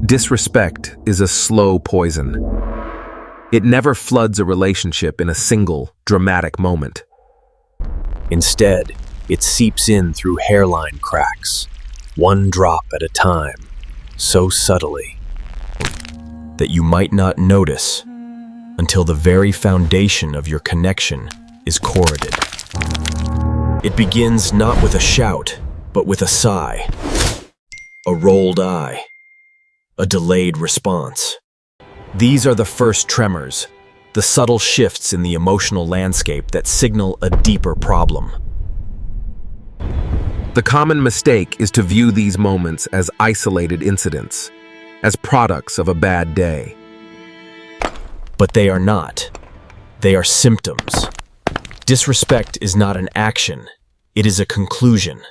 Disrespect is a slow poison. It never floods a relationship in a single, dramatic moment. Instead, it seeps in through hairline cracks, one drop at a time, so subtly that you might not notice until the very foundation of your connection is corroded. It begins not with a shout, but with a sigh, a rolled eye, a delayed response. These are the first tremors, the subtle shifts in the emotional landscape that signal a deeper problem. The common mistake is to view these moments as isolated incidents, as products of a bad day. But they are not. They are symptoms. Disrespect is not an action, it is a conclusion.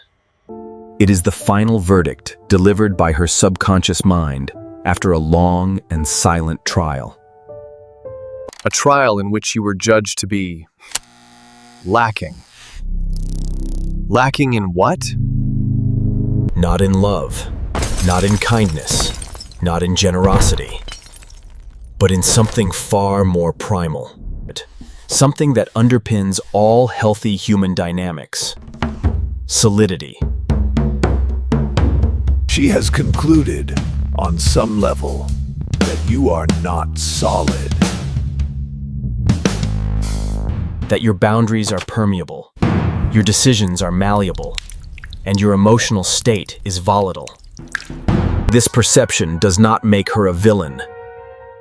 It is the final verdict delivered by her subconscious mind after a long and silent trial. A trial in which you were judged to be lacking. Lacking in what? Not in love, not in kindness, not in generosity, but in something far more primal. Something that underpins all healthy human dynamics. Solidity. She has concluded, on some level, that you are not solid. That your boundaries are permeable, your decisions are malleable, and your emotional state is volatile. This perception does not make her a villain.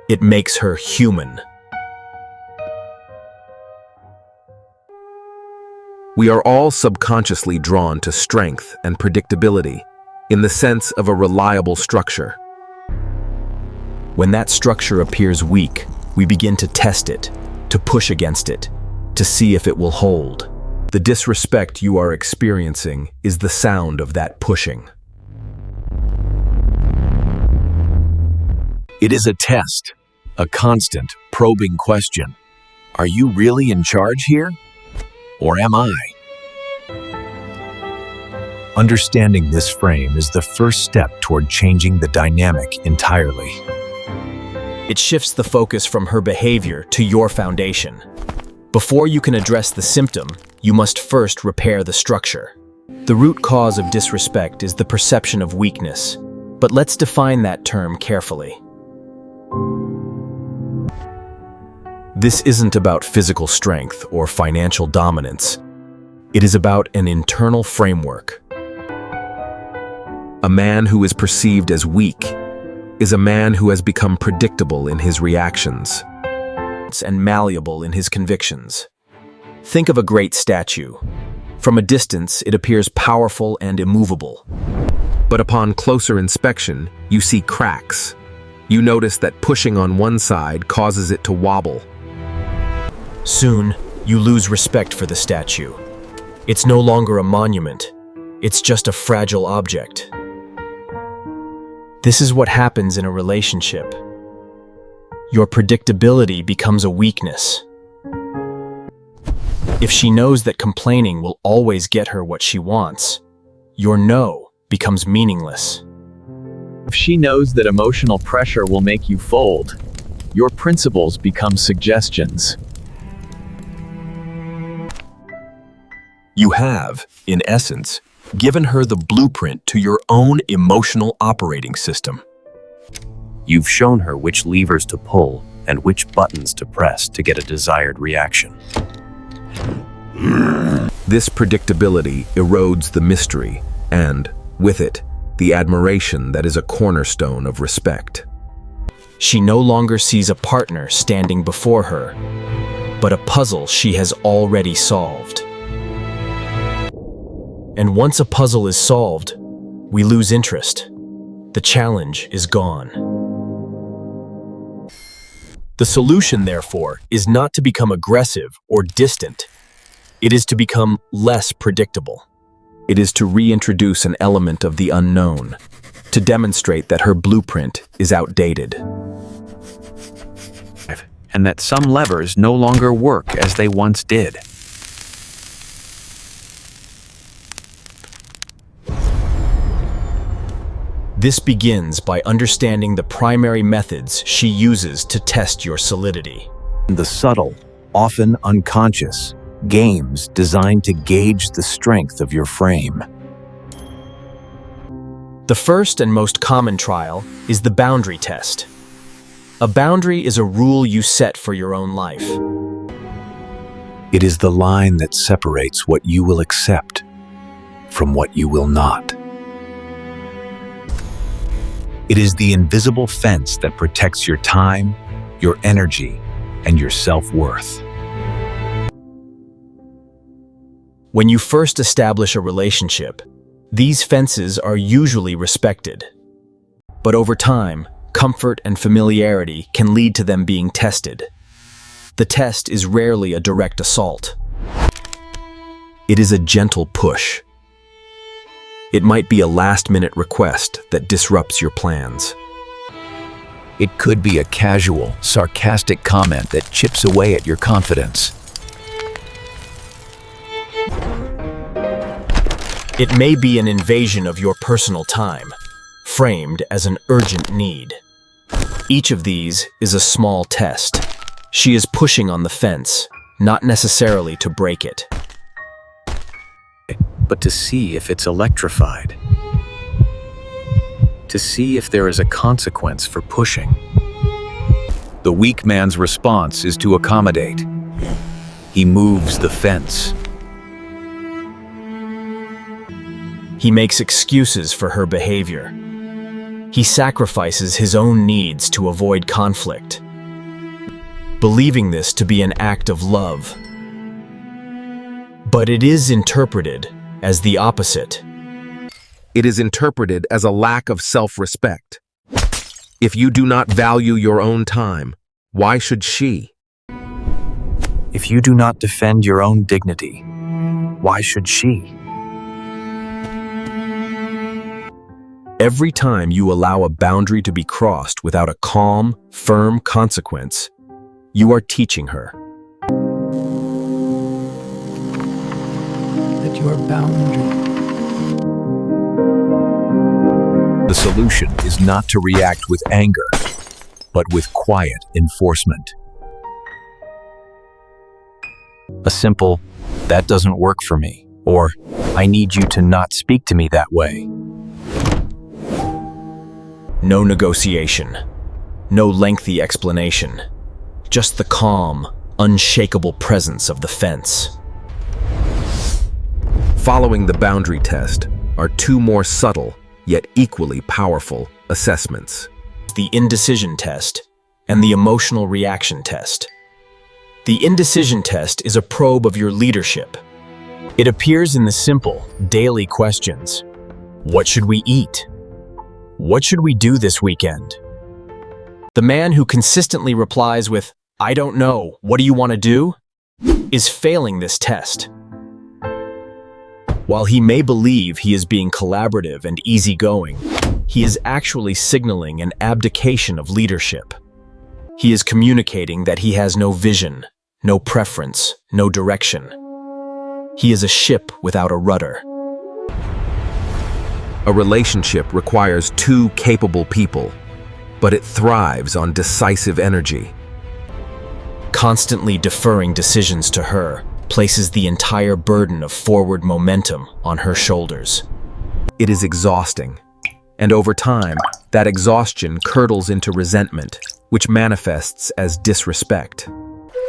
It makes her human. We are all subconsciously drawn to strength and predictability in the sense of a reliable structure. When that structure appears weak, we begin to test it, to push against it, to see if it will hold. The disrespect you are experiencing is the sound of that pushing. It is a test, a constant, probing question. Are you really in charge here? Or am I? Understanding this frame is the first step toward changing the dynamic entirely. It shifts the focus from her behavior to your foundation. Before you can address the symptom, you must first repair the structure. The root cause of disrespect is the perception of weakness, but let's define that term carefully. This isn't about physical strength or financial dominance. It is about an internal framework. A man who is perceived as weak is a man who has become predictable in his reactions And malleable in his convictions. Think of a great statue. From a distance, it appears powerful and immovable. But upon closer inspection, you see cracks. You notice that pushing on one side causes it to wobble. Soon, you lose respect for the statue. It's no longer a monument. It's just a fragile object. This is what happens in a relationship. Your predictability becomes a weakness. If she knows that complaining will always get her what she wants, your no becomes meaningless. If she knows that emotional pressure will make you fold, your principles become suggestions. You have, in essence, given her the blueprint to your own emotional operating system. You've shown her which levers to pull and which buttons to press to get a desired reaction. This predictability erodes the mystery and, with it, the admiration that is a cornerstone of respect. She no longer sees a partner standing before her, but a puzzle she has already solved. And once a puzzle is solved, we lose interest. The challenge is gone. The solution, therefore, is not to become aggressive or distant. It is to become less predictable. It is to reintroduce an element of the unknown, to demonstrate that her blueprint is outdated. And that some levers no longer work as they once did. This begins by understanding the primary methods she uses to test your solidity. The subtle, often unconscious, games designed to gauge the strength of your frame. The first and most common trial is the boundary test. A boundary is a rule you set for your own life. It is the line that separates what you will accept from what you will not. It is the invisible fence that protects your time, your energy, and your self-worth. When you first establish a relationship, these fences are usually respected. But over time, comfort and familiarity can lead to them being tested. The test is rarely a direct assault. It is a gentle push. It might be a last-minute request that disrupts your plans. It could be a casual, sarcastic comment that chips away at your confidence. It may be an invasion of your personal time, framed as an urgent need. Each of these is a small test. She is pushing on the fence, not necessarily to break it, but to see if it's electrified. To see if there is a consequence for pushing. The weak man's response is to accommodate. He moves the fence. He makes excuses for her behavior. He sacrifices his own needs to avoid conflict, believing this to be an act of love. But it is interpreted as the opposite. It is interpreted as a lack of self-respect. If you do not value your own time, why should she? If you do not defend your own dignity, why should she? Every time you allow a boundary to be crossed without a calm, firm consequence, you are teaching her that your boundary. The solution is not to react with anger, but with quiet enforcement. A simple, "That doesn't work for me," or "I need you to not speak to me that way." no negotiation, no lengthy explanation, just the calm, unshakable presence of the fence. Following the boundary test are two more subtle, yet equally powerful assessments. The indecision test and the emotional reaction test. The indecision test is a probe of your leadership. It appears in the simple, daily questions. What should we eat? What should we do this weekend? The man who consistently replies with, "I don't know, what do you want to do?" is failing this test. While he may believe he is being collaborative and easygoing, he is actually signaling an abdication of leadership. He is communicating that he has no vision, no preference, no direction. He is a ship without a rudder. A relationship requires two capable people, but it thrives on decisive energy. Constantly deferring decisions to her places the entire burden of forward momentum on her shoulders. It is exhausting, and over time, that exhaustion curdles into resentment, which manifests as disrespect.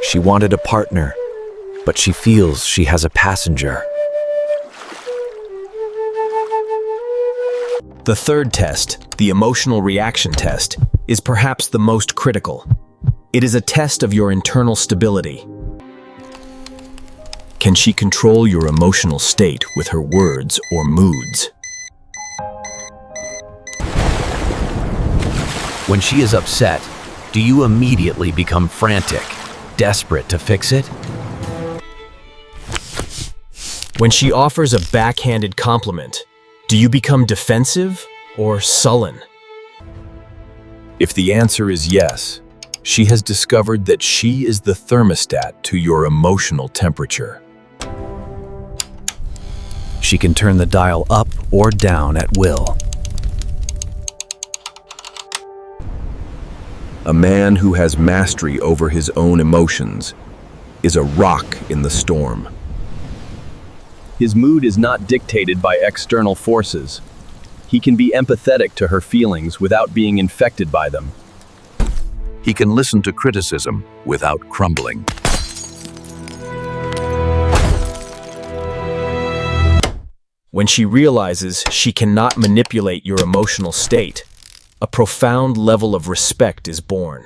She wanted a partner, but she feels she has a passenger. The third test, the emotional reaction test, is perhaps the most critical. It is a test of your internal stability. Can she control your emotional state with her words or moods? When she is upset, do you immediately become frantic, desperate to fix it? When she offers a backhanded compliment, do you become defensive or sullen? If the answer is yes, she has discovered that she is the thermostat to your emotional temperature. She can turn the dial up or down at will. A man who has mastery over his own emotions is a rock in the storm. His mood is not dictated by external forces. He can be empathetic to her feelings without being infected by them. He can listen to criticism without crumbling. When she realizes she cannot manipulate your emotional state, a profound level of respect is born.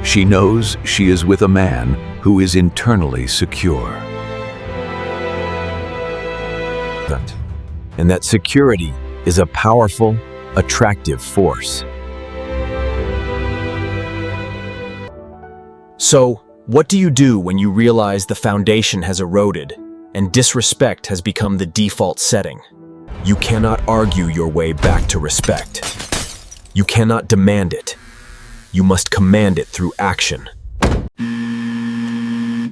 She knows she is with a man who is internally secure. And that security is a powerful, attractive force. So, what do you do when you realize the foundation has eroded and disrespect has become the default setting? You cannot argue your way back to respect. You cannot demand it. You must command it through action.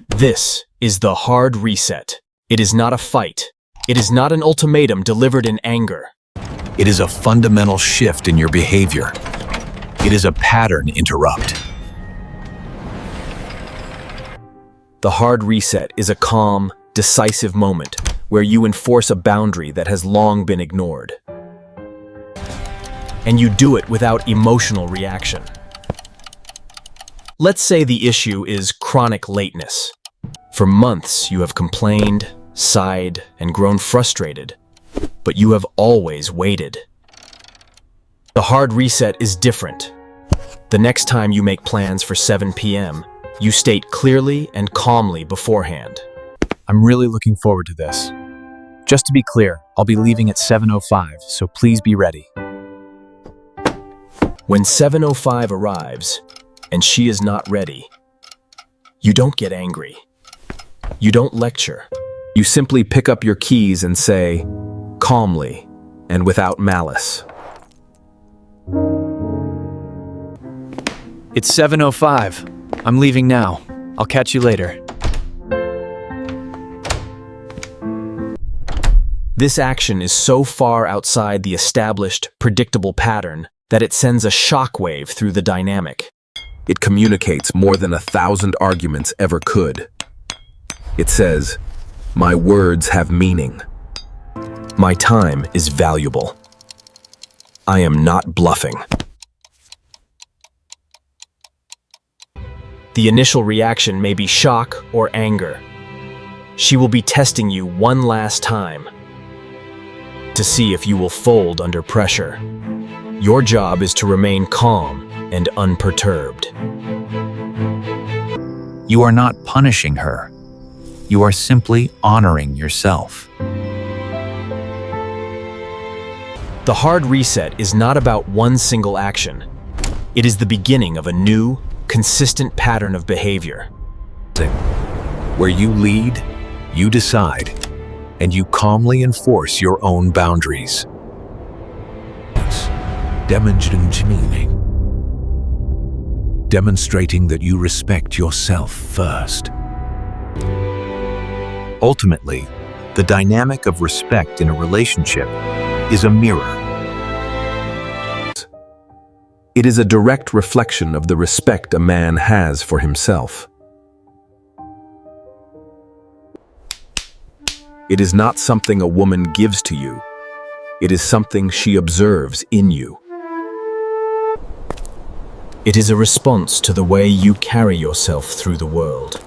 This is the hard reset. It is not a fight. It is not an ultimatum delivered in anger. It is a fundamental shift in your behavior. It is a pattern interrupt. The hard reset is a calm, decisive moment where you enforce a boundary that has long been ignored. And you do it without emotional reaction. Let's say the issue is chronic lateness. For months, you have complained, sighed, and grown frustrated, but you have always waited. The hard reset is different. The next time you make plans for 7 p.m., you state clearly and calmly beforehand. I'm really looking forward to this. Just to be clear, I'll be leaving at 7:05, so please be ready. When 7:05 arrives, and she is not ready, you don't get angry. You don't lecture. You simply pick up your keys and say, calmly and without malice, It's 7:05. I'm leaving now. I'll catch you later. This action is so far outside the established, predictable pattern that it sends a shockwave through the dynamic. It communicates more than 1,000 arguments ever could. It says, my words have meaning. My time is valuable. I am not bluffing. The initial reaction may be shock or anger. She will be testing you one last time to see if you will fold under pressure. Your job is to remain calm and unperturbed. You are not punishing her. You are simply honoring yourself. The hard reset is not about one single action. It is the beginning of a new, consistent pattern of behavior. Where you lead, you decide, and you calmly enforce your own boundaries. Demonstrating that you respect yourself first. Ultimately, the dynamic of respect in a relationship is a mirror. It is a direct reflection of the respect a man has for himself. It is not something a woman gives to you. It is something she observes in you. It is a response to the way you carry yourself through the world.